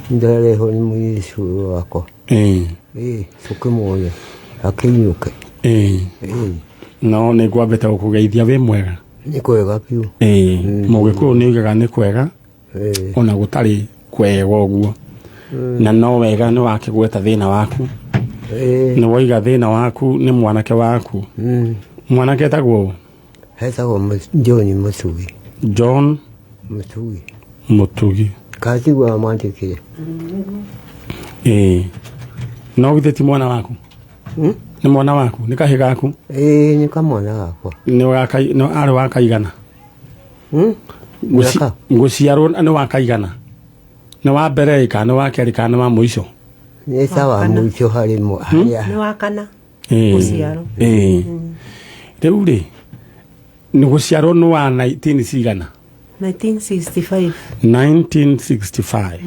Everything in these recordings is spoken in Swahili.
ndareho ni muisu wakwa tukimuoya akinyuke no nä ngwambä gå kå geithia wä mwega nä kwega piu må gä kå nä igaga nä kwega ona gå tarä kwega å guo na no wega nä wakä gweta thä na waku nä waiga thä na waku nä mwanake waku mwanake etagwo hetagwo John Mũtugi John Mũtugi katigwa mwandĩkire no githä ti mwana waku nä mwana waku nä kahä gaku nä kamwana gakwa nä arä wa kaigana ngå ciarwo nä wa kaigana nä wa mbere ka nä wa kerä ka nä wa må ico nä sawa må ico harä nä wa kana gå ciarwo rä u rä nä gå ciarwo nä wa 19 cigana 1965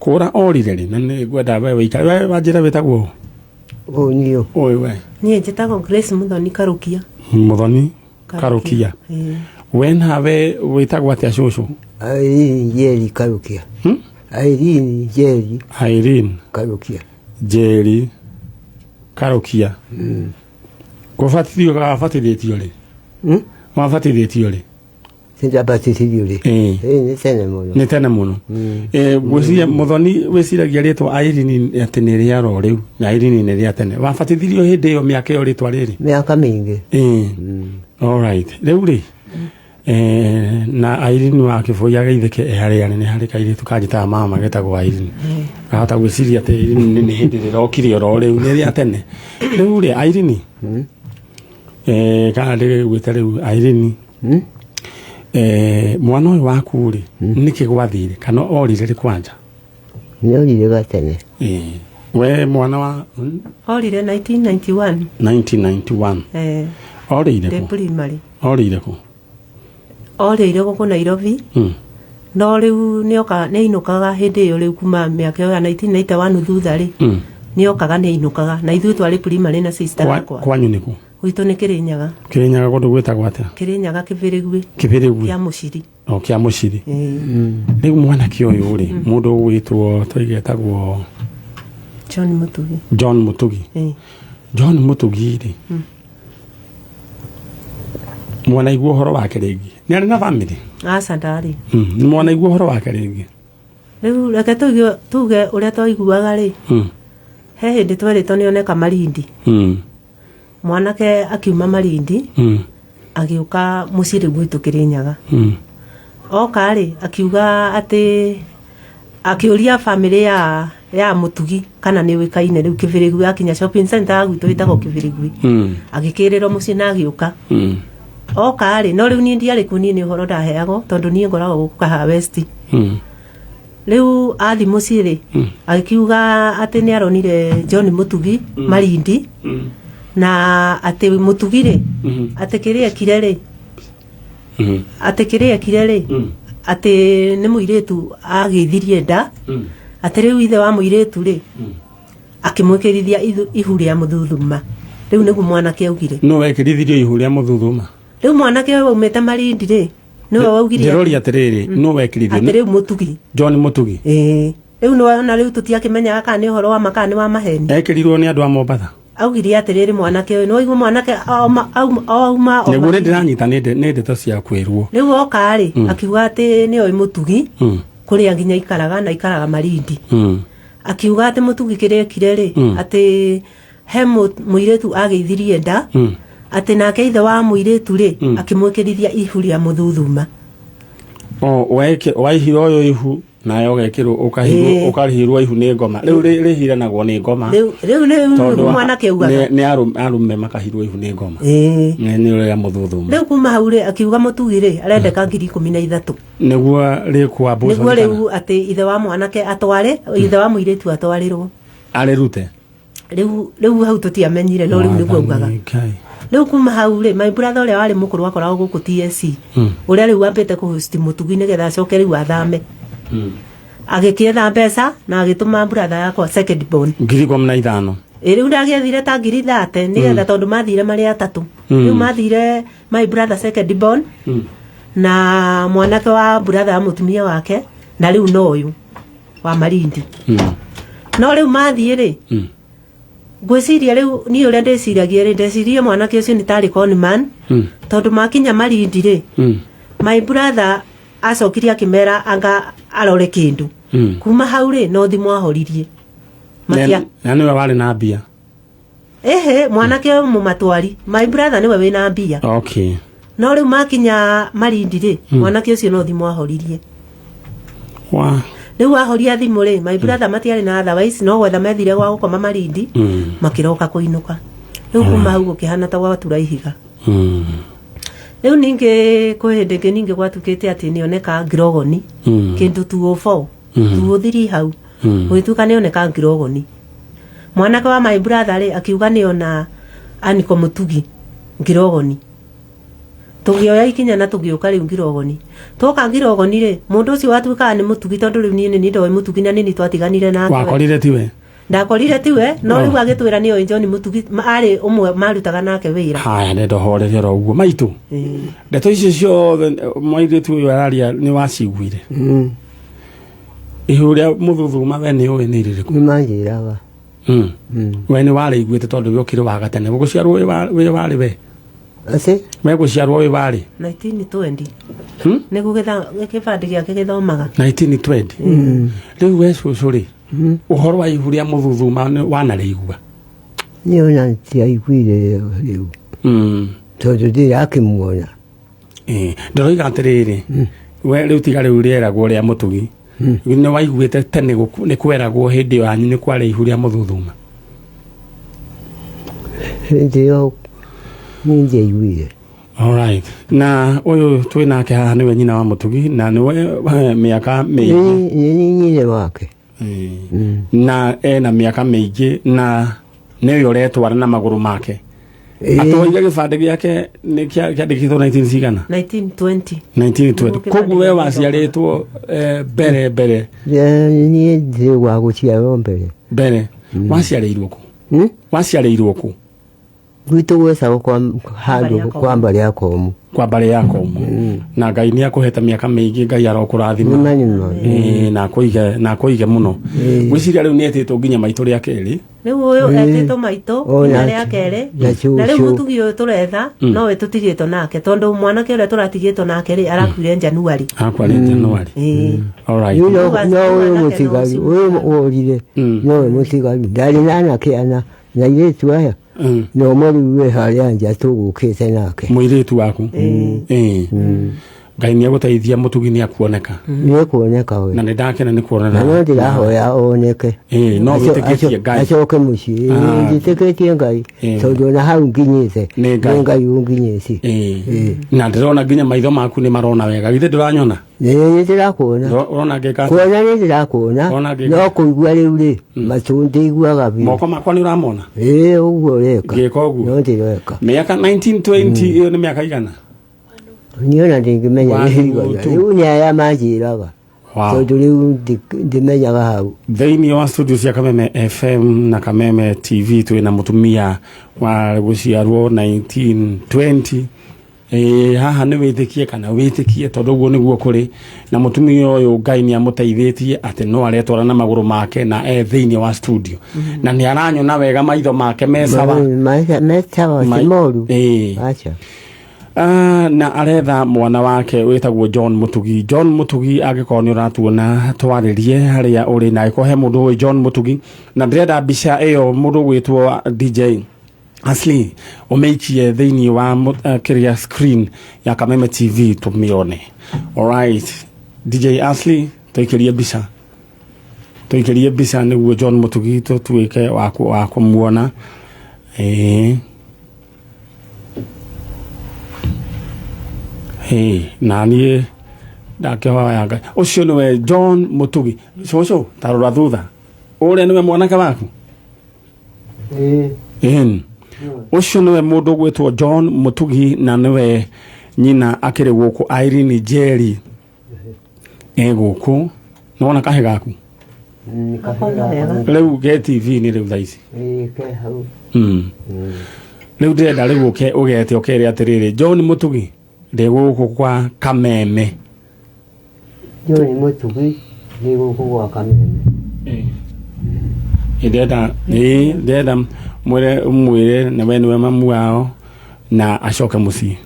kå ra orire rä na nä ngwenda we wä wanjä ra wä tagwo nio we niä njätagwo Grace Muthoni Karukia Muthoni Karukia we nawe wä tagwo atä a cåcå Jeri Karukia Irene Jeri Karukia kåbatithio gabatithä tio rä wabatithä tio rä sinjabatithirio rä nä tene må no gwĩciria Muthoni wĩciragia rĩtwa Irene atĩ nĩ rĩaro rĩu na Irene nĩ rĩa tene wabatithirio hĩndĩ ĩyo mĩaka ĩyo rĩtwa rĩrĩ mĩaka mĩingĩ alright rĩu rĩ na Irene wa Kĩbũi ageithĩke harĩa nĩ harĩ kairĩtu kanjĩtaga mama getagwo Irene kahota gwĩciria atĩ Irene nĩ hĩndĩ rĩrokire oro rĩu nĩ rĩa tene rĩu rĩ Irene kana ndĩgwĩte rĩu Irene mwana ũyũ waku rĩ nĩkĩ gwathire kana orire rĩ kwanja nĩ orire gatene we mwana wa orire 1991 orire kũ primary orire kũ orire gũkũ Nairobi no rĩu nĩ ainũkaga hĩndĩ ĩyo rĩu kuma mĩaka ĩyo ya 1991 thutha rĩ nĩ okaga nĩ ainũkaga na ithuĩ twarĩ primary na sister yakwa kwanyu nĩ kũ gwitũ nĩ Kĩrĩnyaga kũndũ gwĩtagwo atĩa Kĩrĩnyaga Kĩbĩrĩgui kĩa mũciri kĩa mũciri rĩu mwanake ũyũ rĩ mũndũ ũgwĩtwo tũigetagwo John Mũtugi rĩ mwanaigua ũhoro wake rĩngĩ nĩ arĩ na family aca ndarĩ nĩ mwanaigua ũhoro wake rĩngĩ rĩu reke tuge ũrĩa twaiguaga rĩ he hĩndĩ twerĩtwo nĩ oneka Malindi mwanake akiuma Malindi agĩũka mũciĩ rĩu gwitũ Kĩrĩnyaga oka rĩ akiuga atĩ akĩũria family ya Mũtugi kana nĩ wĩkaine rĩu Kĩbĩrĩgui akinya shopping center gwitũ ĩtagwo Kĩbĩrĩgui agĩkĩrĩrwo mũciĩ na agĩũka oka rĩ no rĩu niĩ ndiarĩ kuo niĩ nĩ ũhoro ndaheagwo tondũ niĩ ngoragwo gũkũ Kahawa West rĩu athi mũciĩ rĩ akiuga atĩ nĩ aronire John Mũtugi Malindi na atĩ Mũtugi rĩ atĩ kĩrĩa ekire rĩ atĩ nĩ mũirĩtu agĩithirie nda atĩ rĩu ithe wa mũirĩtu rĩ akĩmwĩkĩrithia ihu rĩa mũthuthuma rĩu nĩguo mwanake augire no wekĩrithirio ihu rĩa mũthuthuma rĩu mwanake ũyũ aumĩte Malindi rĩ nĩwe waugire ndĩroria atĩrĩrĩ no wekĩrithio atĩ rĩu Mũtugi John Mũtugi rĩu na rĩu tũtiakĩmenyaga kana nĩ ũhoro wa makana nĩ wa maheni ekĩrirwo nĩ andũ a Mombatha augire atĩrĩrĩ mwanake ũyũ nĩ waigua mwanake auma nĩguo ndĩranyita nĩ ndeto cia kwĩrwo rĩu oka rĩ akiuga atĩ nĩ oĩ Mũtugi kũrĩa nginya ikaraga Malindi akiuga atĩ Mũtugi kĩrĩa ekire rĩ atĩ he mũirĩtu agĩithirie nda atĩ nake ithe wa mũirĩtu rĩ akĩmwĩkĩrithia ihu rĩa mũthuthuma waihiro ũyũ ihu nayo ũgekĩrwo ũkarĩhirwo ihu nĩ ngoma rĩu rĩhiranagwo nĩ ngoma rĩu mwanake augaga nĩ arũme makahirwo ihu nĩ ngoma nĩ ũrĩa mũthuthuma rĩu kuma hau rĩ akiuga Mũtugi rĩ arendeka 13,000 nĩguo rĩu atĩ ithe wa mwanake ithe wa mũirĩtu atwarĩrwo arĩrute rĩu hau tũtiamenyire no rĩu nĩguo augaga rĩu kuma hau rĩ my brother ũrĩa warĩ mũkũrũ akoragwo gũkũ TSC ũrĩa rĩu wambĩte kũhost Mũtugi nĩgetha acoke rĩu athame agĩkĩetha mbeca na agĩtũma brother yakwa second born 15,000 rĩu ndagĩethire ta 30,000 nĩgetha tondũ mathire marĩ atatũ rĩu mathire my brother second born na mwanake wa brother wa mũtumia wake na rĩu no ũyũ wa Malindi no riu mathie ri ngwiciria riu ni uria ndeciragia ri ndeciria mwanake ucio ni tari conman tondu makinya Malindi ri my brother acokirie akimera anga arore kindu kuma hau ri no thimu ahoririe makia na niwe wari na mbia mwanake mumatwari my brother niwe wina mbia okay no riu makinya Malindi ri mwanake ucio no thimu ahoririe wa riu ahoria thimu ri my brother matiari na otherwise no gwetha methire gwa gukoma Malindi makiroka kuinuka riu kuma hau ukihana ta gwatura ihiga riu ninge kuhindike ninge gwatukite ati nioneka ngirogoni kindu 204 tuuthiri hau gwituka nioneka ngirogoni mwanake wa my brother ri akiuga niona aniko mutugi ngirogoni tugioya ikinya na tugiuka riu ngirogoni toka ngirogoni ri mundu ucio watuika ni mutugi tondu riu ni ndo mutugi na ni twatiganire nake wakorire tiwe ndakorire tiwe no riu agitwira ni John mutugi ari umwe marutaga nake wira haya nendo horere ro uguo maitu ndeto icio ciothe mwaire tu araria ni waciguire ihuria mũthuthuma we ni uwe ni ririku ni manjiraga we ni wari iguite tondu yokire wa gatene guciarwo we wari we ase we guciarwo we wari 1920 ni gugetha kibandi giake githomaga 1920 riu we cucuri uhoro wa ihuria mũthuthuma wanarigua ni ona tiaiguire riu tondu ndirakimuona ndiroiga atiriri we riu tiga riu rieragwo ria mutugi ni waiguite tene ni kweragwo hindi yanyu ni kwari ihuria mũthuthuma ndio ninje iguire alright na uyu twinake haha niwe nyina wa mutugi na niwe miaka mingi ni nyine wake na ena miaka mingi na niwe uretwara na maguru make atoiga gibande giake ni kiandikithwo 1920 koguo we waciaritwo mbere ni ndigwa guciarwo mbere waciarirwo ku gwitu gwesa kwa handu kwa mbari yakomu na Ngai ni akuheta miaka mingi Ngai arokurathima na kuige muno gwiciria riu ni etitwo nginya maito ria keri riu uyu etitwo maito ria keri na riu mutugi uyu turetha no we tutigitwo nake tondu mwanake uria turatigitwo nake ri arakuire January alright no uyu mutigari uyu orire no uyu mutigari ndari nana kiana na yetu aya no mori we haria nja tugukite nake muiritu waku Ngai ni agutaithia mutugi ni akuoneka ni kuoneka we na ndakena ni kuonana no ndirahoya oneke no witikitie Ngai acoke mucii nditikitie Ngai tondu na hau nginyite ni Ngai unginyiti na ndirona nginya maitho maku ni marona wega githe ndiranyona ni ndirakuona urona ngeka kuona ni ndirakuona no kuigua riu ri matundi iguaga bi moko makwa ni uramona uguo reka ngeka uguo no ndireka miaka 1920 iyo ni miaka igana niona ndingimenya riu nyaya manjiraga tondu riu ndimenyaga hau thiini wa studio cia Kameme FM na Kameme TV twina mutumia wa guciarwo 1920 haha ni witikie kana witikie tondu guo niguo kuri na mutumia uyu Ngai ni amuteithitie ati no aretwara na maguru make na thiini wa studio na ni aranyona wega maitho make mesawa simoru acha na aretha mwana wake witagwo John Mutugi agikorwo ni uratuona twaririe haria uri na ikohe mundu we John Mutugi na ndirenda mbica iyo mundu gwitwo DJ Asli umeikie thiini wa kiria screen ya Kameme TV tumione alright DJ Asli tuikirie mbica niguo John Mutugi tuwike wa kumuona nani ndakewa yanga ucio niwe John Mutugi coco tarora thutha ure niwe mwanake waku ucio niwe mundu gwitwo John Mutugi na niwe nyina akiri guku Irene Jerry guku nona kahe gaku riu ge TV ni riu thaici riu ndenda riu ugete ukere atiriri John Mutugi ndiguku kwa Kameme John Mutugi ndiguku kwa Kameme ndenda mwire na we niwe mamu wao na acoke mucii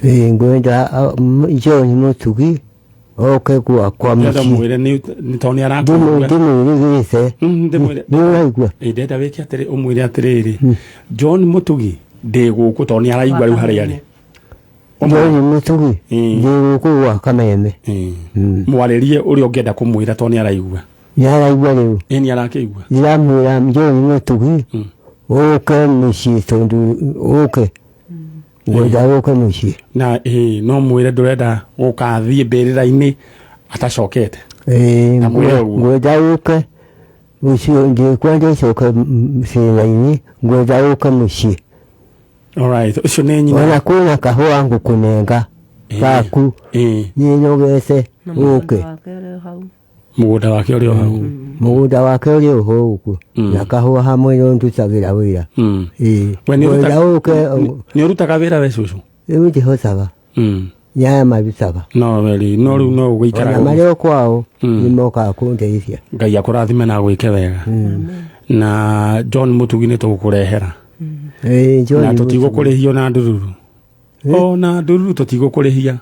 ngwenda John Mutugi oke gwakwa mucii mwire ni toni ndimwirigirice ndiraigua ndenda wiki atiri umwire atiriri John Mutugi ndi guku toni araigua riu haria ri John Mutugi ndi guku gwa Kameme mwaririe uri ungenda kumwira toni araigua yaraigua riu ni arakigua ndiramwira John Mutugi oke mucii tondu oke ngwenda oke mucii na no mwire ndurenda gukathie mbirira-ini atacokete ngwenda oke ucio ndikwenda icoke cira-ini ngwenda oke mucii alright ucio ni nyina ona kwina kahua ngukunenga gaku nyinogece oke mugunda wake uri hau mugunda wake uri oho na kahua hamwe no ndutagira wira ngwenda oke ni urutaga wira we cucu riu ndihotaga nyaya marutaga no weri no riu no gwikara na mario kwao nimokaga kundeithia Ngai akurathime na gwike wega na John Mutugi ni tugukurehera na tutigũkũrĩhia na ndururu ona ndururu tutigũkũrĩhia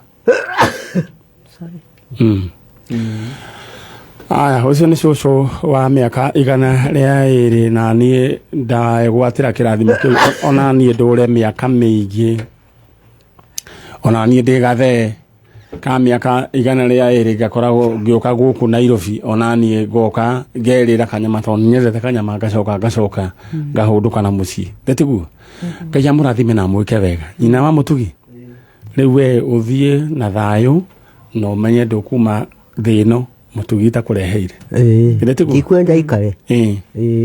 aya ucio ni cucu wa mĩaka 102 na niĩ ndagwatĩra kĩrathimo kĩu ona niĩ ndũre mĩaka mĩingĩ ona niĩ ndĩ gathe ka mĩaka 102 ngakoragwo ngĩũka gũkũ Nairobi ona niĩ ngoka ngerĩra kanyama tondũ nyendete kanyama ngacoka ngahũndũka na mũciĩ ndetiguo Ngai amũrathime na mwĩke wega nyina wa Mutugi rĩu we ũthiĩ na thayũ na ũmenye ndũkuma thĩ ĩno Mutugi takureheire ndikwenda ikare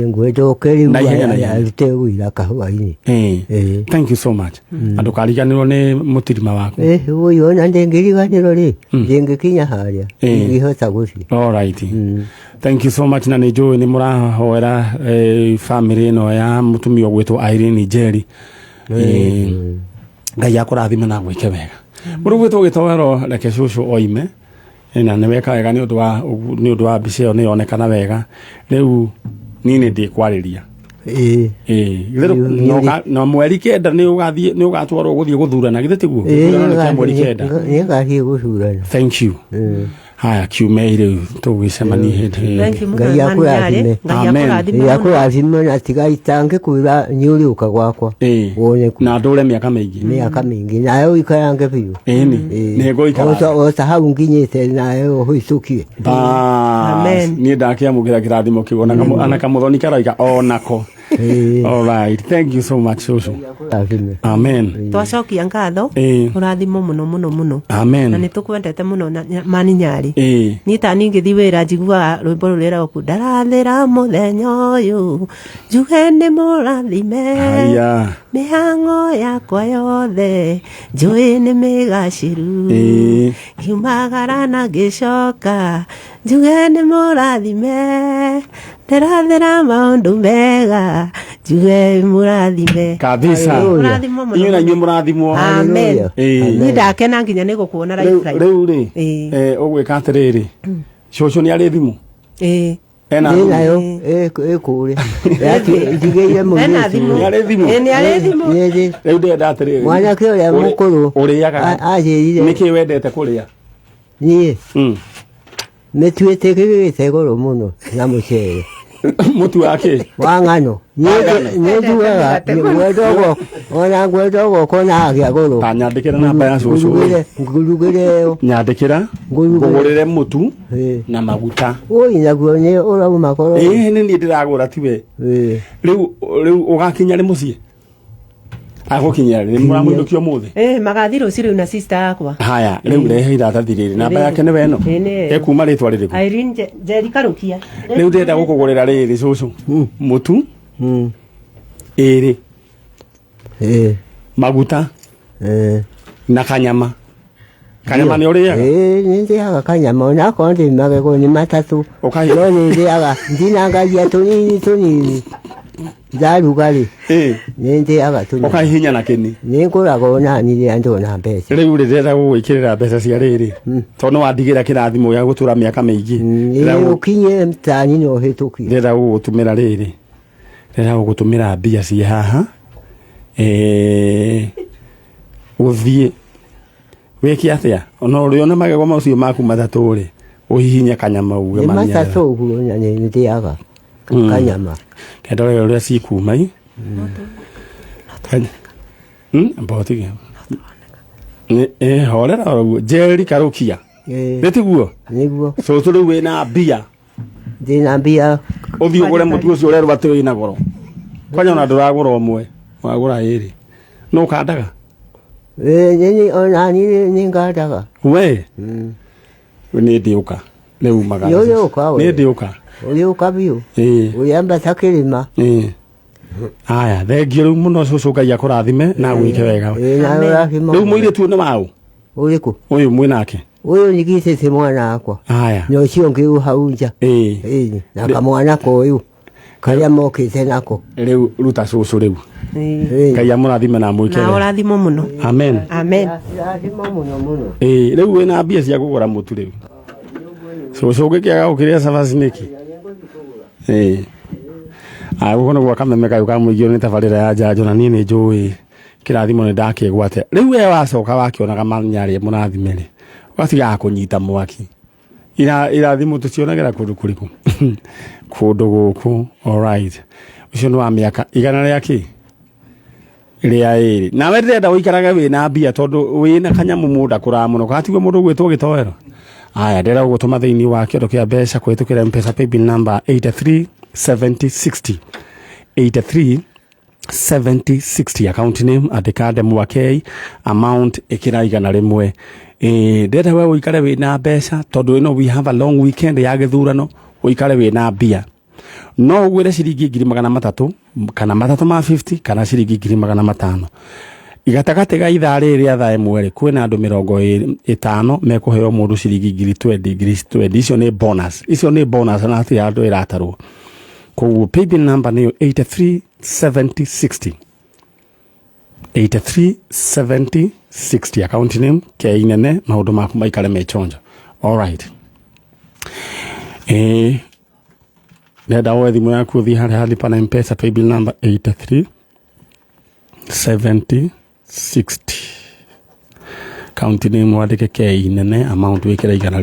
ngwenda oke riu arute wĩra kahũa-inĩ thank you so much andũ kariganĩrwo nĩ mũtirima waku ũyũ ona ndĩngĩriganĩrwo rĩ ndĩngĩkinya harĩa ingĩhota gũthiĩ alright thank you so much na nĩ njũĩ nĩ mũrahoera family ĩno ya mũtumia ũgwĩtwo Irene Njeri Ngai akũrathime na gwĩke wega mũrũ gwĩtwo gĩtowero reke cũcũ oime na nĩ weka wega nĩ ũndũ wa mbica ĩyo nĩ yonekana wega rĩu niĩ nĩ ndĩkwarĩria na mweri kenda nĩ ũgatwarwo gũthiĩ gũthurana githĩ tiguo mweri kenda nĩ ngathiĩ gũthurana thank you haya kiume rĩu tũgĩcemania hĩndĩ Ngai akũrathime Ngai akũrathime na tigaita ngĩkwĩra nĩ ũrĩũka gwakwa wone na ndũre mĩaka mĩingĩ nawe ũikarange biũ nĩ ngũikara ota hau nginyĩte nawe ũhĩtũkie niĩ ndakĩamũkĩra kĩrathimo kĩu ona kamũthoni karoiga onako alright thank you so much cucu amen twacokia ngatho ũrathimo mũno amen na nĩ tũkwendete mũno mani nyari niĩ tani ngĩthiĩ wĩra njiguaga rwĩmbo rũrĩa rũku ndarathĩra mũthenya ũyũ njuge nĩ mũrathime mĩhang'o yakwa yothe njũĩ nĩ mĩgacĩru ngiumagara na ngĩcoka njuge nĩ mũrathime ndarathĩra maũndũ mega njuge mũrathime kabisa inyuĩ na inyuĩ mũrathimwo amen niĩ ndakena nginya nĩ gũkuona rĩu rĩ ũgwĩka atĩrĩrĩ cũcũ nĩ arĩ thimũ nayo ĩkũrĩ njigĩire nĩ arĩ thimũ rĩu ndenda atĩrĩrĩ mwanake ũrĩa mũkũrũ ũrĩaga anjĩrire nĩkĩ wendete kũrĩa niĩ mĩtu ĩtĩkĩrĩte goro mũno na mũcere mũtu wake wa ng'ano nĩ njugaga ona ngwenda ũgoko na agĩa goro nyandĩkĩra namba ya cũcũ ngurugĩre ĩyo nyandĩkĩra ngũgũrĩre mũtu na maguta ũi naguo nĩ ũrauma koro nĩ niĩ ndĩragũra tiwe rĩu ũgakinya rĩ mũciĩ agũkinyira rĩ mũramũndũkio mũthĩ magathi rũciũ rĩu na sister yakwa haya rĩu rehe iratathi rĩrĩ namba yake nĩ weno ekuma rĩtwa rĩrĩkũ Irene Njeri Karukia rĩu ndĩrenda gũkũgũrĩra rĩrĩ cũcũ mũtu ĩrĩ maguta na kanyama nĩ ũrĩaga nĩ ndĩaga kanyama onakorwo ndĩ magego nĩ matatũ no nĩ ndĩaga ndinangagia tũnini ndaruga rĩ nĩ ndĩaga tũnyamũ ũkahihinya na kĩni nĩ ngũraga ona niĩ rĩrĩa ndona mbeca rĩu rĩrenda gũgwĩkĩrĩra mbeca cia rĩrĩ tondũ nĩwandigĩra kĩrathimo gĩa gũtũra mĩaka mĩingĩ ũkinye tani no hĩtũkie rĩrenda gũgũtũmĩra rĩrĩ rĩrenda gũgũtũmĩra mbia ciĩ haha gũthiĩ wĩke atĩa ona ũrĩona magego macio maku matatũ rĩ ũhihinye kanyama uge manya matatũ ũguo na nĩ ndĩaga kanyama kenda ũrĩa cikuma mboti horera ũguo Jerry Karukia nĩtiguo nĩguo cũcũ rĩu wĩna mbia ndĩna mbia ũthiĩ ũgũre mũtu ũcio ũrerwo atĩ wĩna goro kwanya ona ndũragũra ũmwe wagũra ĩrĩ no kandaga ona nĩ ngandaga we nĩ ndĩũka rĩu magana nĩ ndĩũka ũrĩũka biũ ũrĩambata kĩrĩma aya thengio rĩu mũno cũcũ Ngai akũrathime na gwĩke wega rĩu mũirĩtu nĩ waũ ũrĩkũ ũyũ mwĩ nake ũyũ nyigicĩte mwana wakwa aya na ũcio ũngĩ hau nja na kamwana koyũ karĩa mokĩte nako rĩu ruta cũcũ rĩu Ngai amũrathime na mwĩke wega na ũrathimo mũno amen amen rathimo mũno mũno rĩu wĩna mbia cia kũgũra mũtu rĩu cũcũ ũngĩkĩaga gũkĩrĩa cabaci nĩkĩ gũkũ nĩguo kameme kayũ kamũingĩo nĩ tabarĩra ya njanjo na niĩ nĩ njũĩ kĩrathimo nĩ ndakĩgwate rĩu we wacoka wakĩonaga manyarĩ mũrathime rĩ ũgatigaga kũnyita mwaki irathimo tũcionagĩra kũndũ kũrĩkũ kũndũ gũkũ alright ũcio nĩ wa mĩaka igana rĩa kĩ rĩa ĩrĩ nawe ndĩrenda ũikaraga wĩna mbia tondũ wĩna kanyamũ mũnda kũraa mũno gatigwo mũndũ gwĩtwo gĩtoero aya ndĩrenda gũgũtũma thĩinĩ wa kĩondo kĩa mbeca kũhĩtũkĩra M-Pesa paybill number 837060 837060 account name andĩka Ndemwa K amount ĩkĩra igana rĩmwe ndĩrenda we ũikare wĩna mbeca tondũ we have a long weekend ya gĩthurano ũikare wĩna mbia no ũgwĩre ciringi 300 kana 350 kana ciringi 500 igatagatĩ ga ithaa rĩrĩ thaa ĩmwe rĩ kwĩna andũ 50 mekũheo mũndũ ciringi 20 icio nĩ bonus na atĩ andũ ĩratarwo koguo paybill number nĩyo 837060 837060 account name ke inene maũndũ maku maikare mechonjo alright nenda woe thimũ yaku ũthiĩ harĩa halipa na M-Pesa paybill number 837060 account name wandĩke ke inene amount wĩkĩra igana